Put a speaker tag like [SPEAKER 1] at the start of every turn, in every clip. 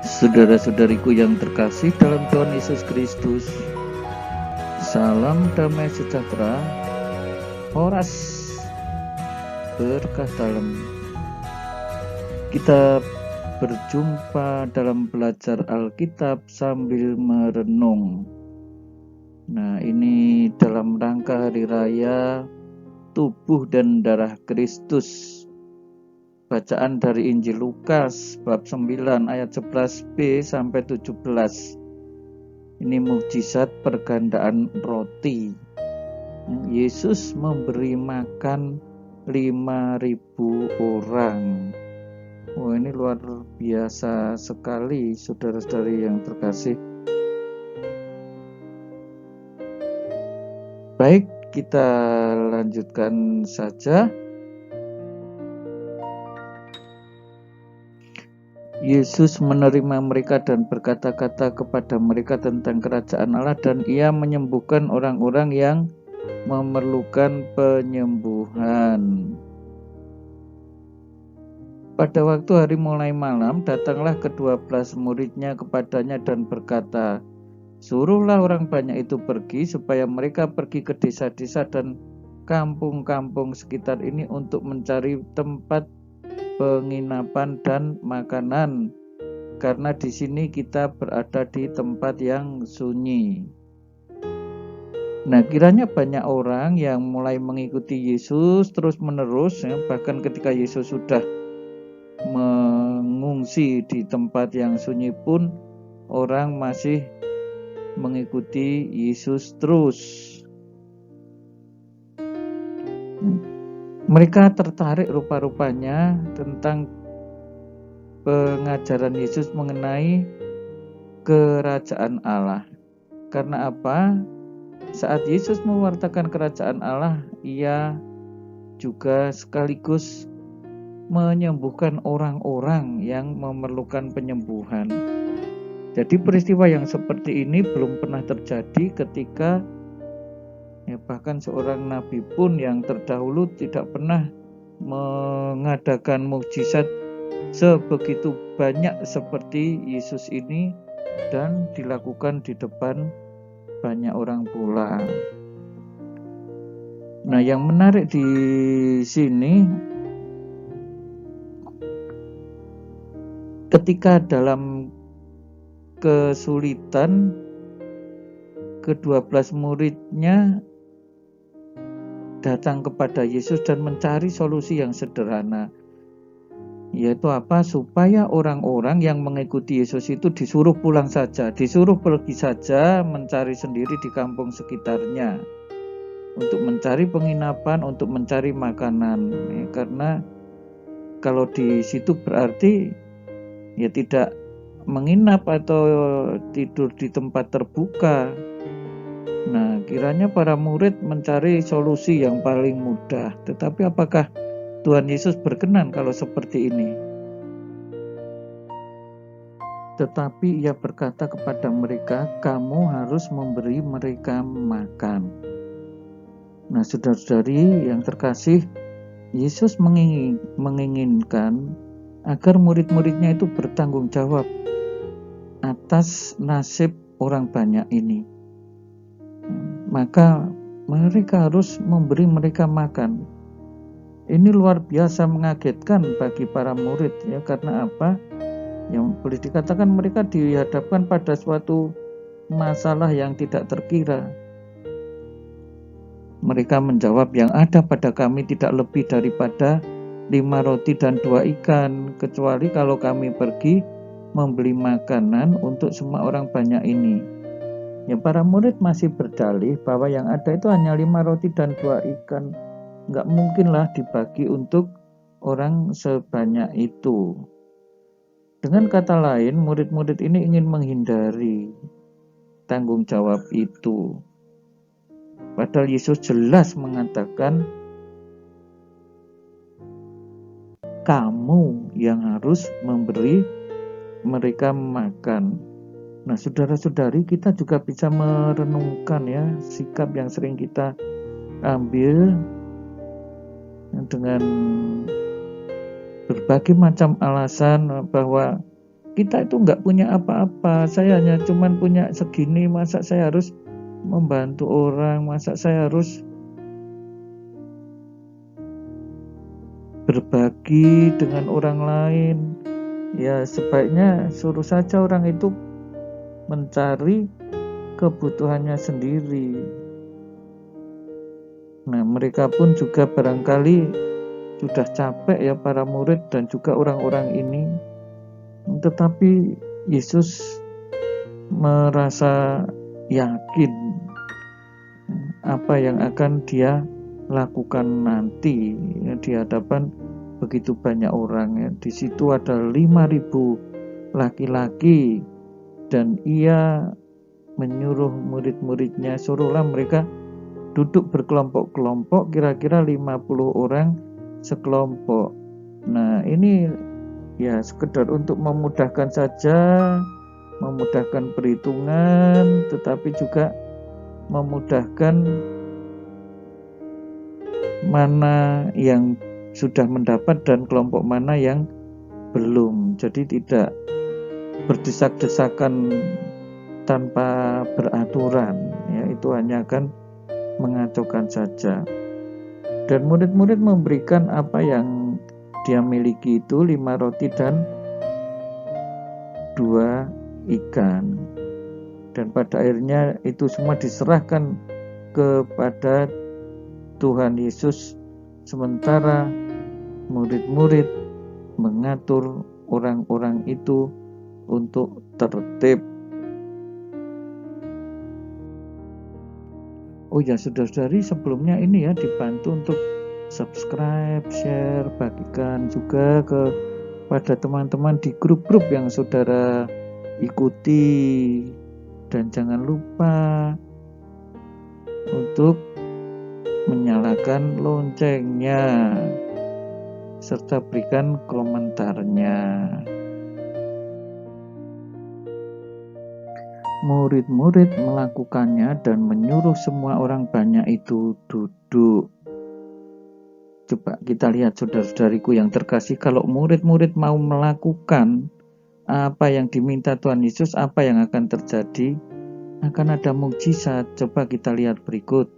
[SPEAKER 1] Saudara-saudariku yang terkasih dalam Tuhan Yesus Kristus, salam damai sejahtera, horas berkah dalam. Kita berjumpa dalam belajar Alkitab sambil merenung. Nah, ini dalam rangka Hari Raya Tubuh dan Darah Kristus. Bacaan dari Injil Lukas bab 9 ayat 11b sampai 17. Ini mukjizat pergandaan roti. Yesus memberi makan 5.000 orang. Oh, ini luar biasa sekali, saudara-saudari yang terkasih. Baik, kita lanjutkan saja. Yesus menerima mereka dan berkata-kata kepada mereka tentang kerajaan Allah, dan ia menyembuhkan orang-orang yang memerlukan penyembuhan. Pada waktu hari mulai malam, datanglah ke-12 muridnya kepadanya dan berkata, "Suruhlah orang banyak itu pergi, supaya mereka pergi ke desa-desa dan kampung-kampung sekitar ini untuk mencari tempat penginapan dan makanan, karena di sini kita berada di tempat yang sunyi." Nah, kiranya banyak orang yang mulai mengikuti Yesus terus-menerus, ya, bahkan ketika Yesus sudah mengungsi di tempat yang sunyi pun orang masih mengikuti Yesus terus. Mereka tertarik rupa-rupanya tentang pengajaran Yesus mengenai kerajaan Allah. Karena apa? Saat Yesus mewartakan kerajaan Allah, ia juga sekaligus menyembuhkan orang-orang yang memerlukan penyembuhan. Jadi peristiwa yang seperti ini belum pernah terjadi ketika bahkan seorang nabi pun yang terdahulu tidak pernah mengadakan mukjizat sebegitu banyak seperti Yesus ini, dan dilakukan di depan banyak orang pula. Nah, yang menarik di sini, ketika dalam kesulitan, ke-12 muridnya datang kepada Yesus dan mencari solusi yang sederhana, yaitu apa? Supaya orang-orang yang mengikuti Yesus itu disuruh pulang saja, disuruh pergi saja mencari sendiri di kampung sekitarnya untuk mencari penginapan, untuk mencari makanan, ya, karena kalau di situ berarti ya tidak menginap atau tidur di tempat terbuka. Nah, kiranya para murid mencari solusi yang paling mudah. Tetapi apakah Tuhan Yesus berkenan kalau seperti ini? Tetapi ia berkata kepada mereka, "Kamu harus memberi mereka makan." Nah, saudara-saudari yang terkasih, Yesus menginginkan agar murid-muridnya itu bertanggung jawab atas nasib orang banyak ini. Maka mereka harus memberi mereka makan. Ini luar biasa mengagetkan bagi para murid, ya, karena apa? Yang boleh dikatakan mereka dihadapkan pada suatu masalah yang tidak terkira. Mereka menjawab, "Yang ada pada kami tidak lebih daripada 5 roti dan 2 ikan, kecuali kalau kami pergi membeli makanan untuk semua orang banyak ini." Ya, para murid masih berdalih bahwa yang ada itu hanya 5 roti dan 2 ikan. Nggak mungkinlah dibagi untuk orang sebanyak itu. Dengan kata lain, murid-murid ini ingin menghindari tanggung jawab itu. Padahal Yesus jelas mengatakan, "Kamu yang harus memberi mereka makan." Nah, saudara-saudari, kita juga bisa merenungkan, ya, sikap yang sering kita ambil dengan berbagai macam alasan bahwa kita itu nggak punya apa-apa, saya hanya cuman punya segini, masa saya harus membantu orang, masa saya harus berbagi dengan orang lain. Ya sebaiknya suruh saja orang itu mencari kebutuhannya sendiri. Nah mereka pun juga barangkali sudah capek ya, para murid dan juga orang-orang ini, tetapi Yesus merasa yakin apa yang akan dia lakukan nanti ya, di hadapan begitu banyak orang ya. Di situ ada 5.000 laki-laki dan ia menyuruh murid-muridnya, suruhlah mereka duduk berkelompok-kelompok, kira-kira 50 orang sekelompok. Nah ini ya sekedar untuk memudahkan saja, memudahkan perhitungan, tetapi juga memudahkan mana yang sudah mendapat dan kelompok mana yang belum. Jadi tidak berdesak-desakan tanpa beraturan ya, itu hanya akan mengacaukan saja. Dan murid-murid memberikan apa yang dia miliki itu, 5 roti dan 2 ikan. Dan pada akhirnya itu semua diserahkan kepada Tuhan Yesus, sementara murid-murid mengatur orang-orang itu untuk tertib. Oh ya saudara-saudari, sebelumnya ini ya dibantu untuk subscribe, share, bagikan juga kepada teman-teman di grup-grup yang saudara ikuti. Dan jangan lupa untuk menyalakan loncengnya serta berikan komentarnya. Murid-murid melakukannya dan menyuruh semua orang banyak itu duduk. Coba kita lihat saudara-saudariku yang terkasih, kalau murid-murid mau melakukan apa yang diminta Tuhan Yesus, apa yang akan terjadi? Akan ada mukjizat. Coba kita lihat berikut.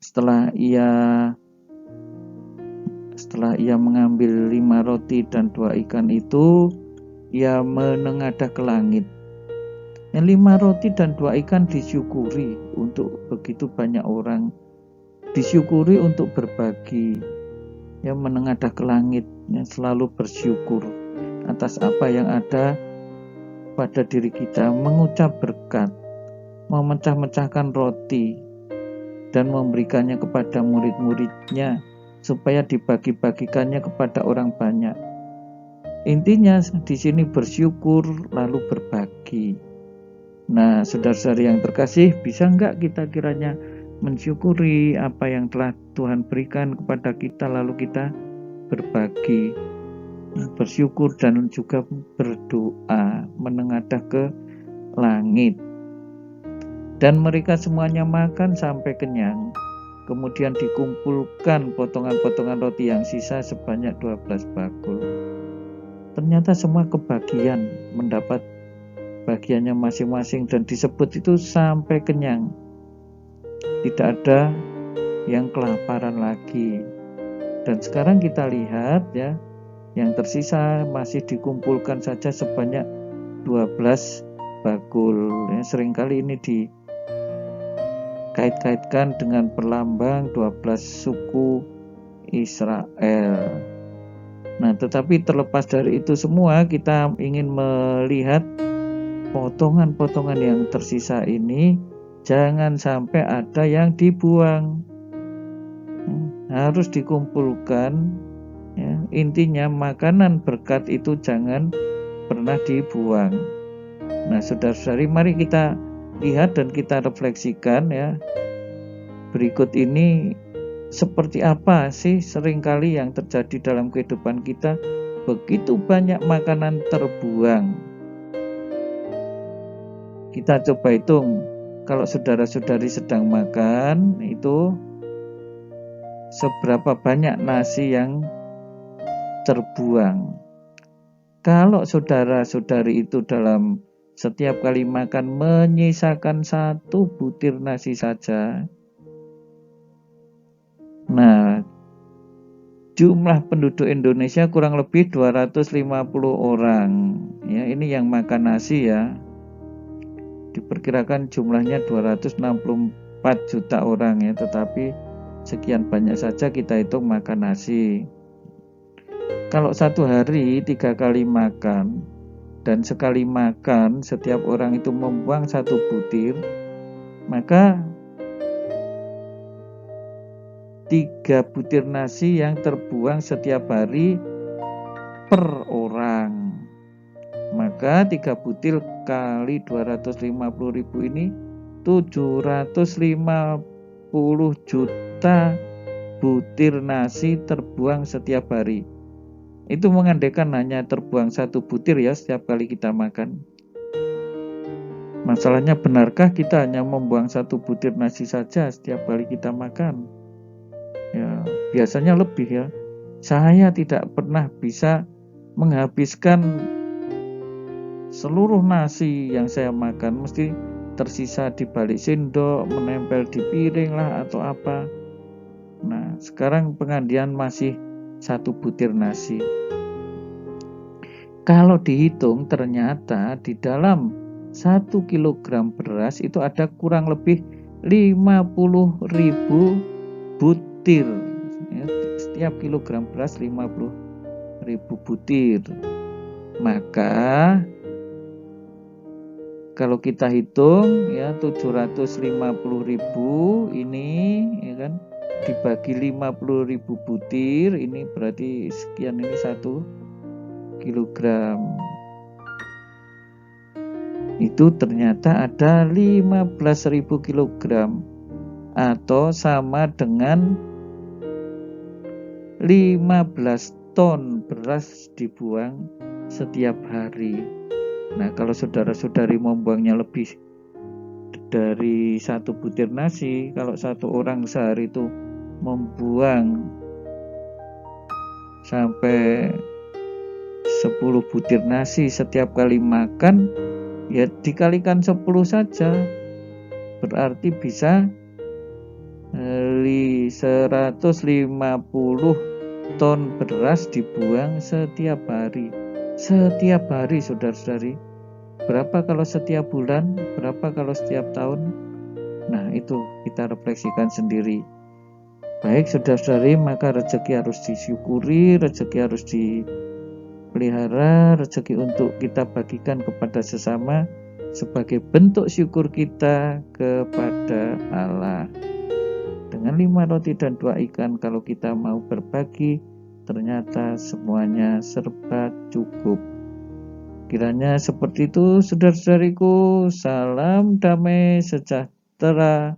[SPEAKER 1] Setelah ia mengambil 5 roti dan 2 ikan itu, ia menengadah ke langit. Yang 5 roti dan 2 ikan disyukuri untuk begitu banyak orang, disyukuri untuk berbagi. Yang menengadah ke langit, yang selalu bersyukur atas apa yang ada pada diri kita, mengucap berkat, memecah-mecahkan roti dan memberikannya kepada murid-muridnya supaya dibagi-bagikannya kepada orang banyak. Intinya di sini bersyukur lalu berbagi. Nah, saudara-saudari yang terkasih, bisa enggak kita kiranya mensyukuri apa yang telah Tuhan berikan kepada kita lalu kita berbagi, bersyukur dan juga berdoa, menengadah ke langit. Dan mereka semuanya makan sampai kenyang. Kemudian dikumpulkan potongan-potongan roti yang sisa sebanyak 12 bakul. Ternyata semua kebagian, mendapat bagiannya masing-masing, dan disebut itu sampai kenyang. Tidak ada yang kelaparan lagi. Dan sekarang kita lihat ya, yang tersisa masih dikumpulkan saja sebanyak 12 bakul. Ya, seringkali ini dikait-kaitkan dengan perlambang 12 suku Israel. Nah, tetapi terlepas dari itu semua, kita ingin melihat potongan-potongan yang tersisa ini jangan sampai ada yang dibuang. Harus dikumpulkan. Ya, intinya makanan berkat itu jangan pernah dibuang. Nah, saudara-saudari, mari kita lihat dan kita refleksikan ya. Berikut ini seperti apa sih seringkali yang terjadi dalam kehidupan kita, begitu banyak makanan terbuang. Kita coba hitung, kalau saudara-saudari sedang makan itu seberapa banyak nasi yang terbuang. Kalau saudara-saudari itu dalam setiap kali makan menyisakan 1 butir nasi saja, nah jumlah penduduk Indonesia kurang lebih 250 orang. Ya, ini yang makan nasi ya. Diperkirakan jumlahnya 264 juta orang ya, tetapi sekian banyak saja kita hitung makan nasi. Kalau satu hari 3 kali makan, dan sekali makan setiap orang itu membuang 1 butir, maka 3 butir nasi yang terbuang setiap hari per orang. Maka 3 butir kali 250.000 ini 750 juta butir nasi terbuang setiap hari. Itu mengandaikan hanya terbuang 1 butir ya setiap kali kita makan. Masalahnya, benarkah kita hanya membuang 1 butir nasi saja setiap kali kita makan? Ya, biasanya lebih ya. Saya tidak pernah bisa menghabiskan seluruh nasi yang saya makan, mesti tersisa di balik sendok, menempel di piring lah atau apa. Nah, sekarang pengandian masih 1 butir nasi. Kalau dihitung ternyata di dalam 1 kilogram beras itu ada kurang lebih 50.000 butir. Ya, setiap kilogram beras 50.000 butir. Maka kalau kita hitung ya 750.000 ini ya kan dibagi 50.000 butir, ini berarti sekian, ini 1 kilogram. Itu ternyata ada 15.000 kilogram atau sama dengan 15 ton beras dibuang setiap hari. Nah, kalau saudara-saudari membuangnya lebih dari 1 butir nasi, kalau 1 orang sehari itu membuang sampai 10 butir nasi setiap kali makan, ya dikalikan 10 saja, berarti bisa 150 ton beras dibuang setiap hari. Setiap hari, saudara-saudari. Berapa kalau setiap bulan? Berapa kalau setiap tahun? Nah, itu kita refleksikan sendiri. Baik, saudara-saudari, maka rezeki harus disyukuri, rezeki harus dipelihara, rezeki untuk kita bagikan kepada sesama sebagai bentuk syukur kita kepada Allah. Dengan 5 roti dan 2 ikan, kalau kita mau berbagi, ternyata semuanya serba cukup. Kiranya seperti itu, saudara-saudariku. Salam damai sejahtera.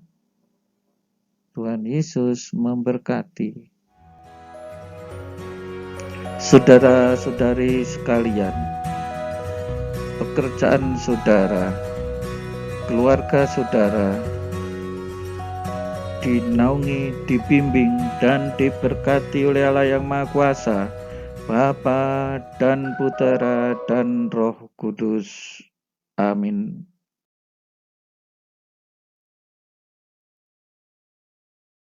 [SPEAKER 1] Tuhan Yesus memberkati. Saudara-saudari sekalian, pekerjaan saudara, keluarga saudara dinaungi, dibimbing, dan diberkati oleh Allah yang Maha Kuasa, Bapa dan Putera dan Roh Kudus. Amin.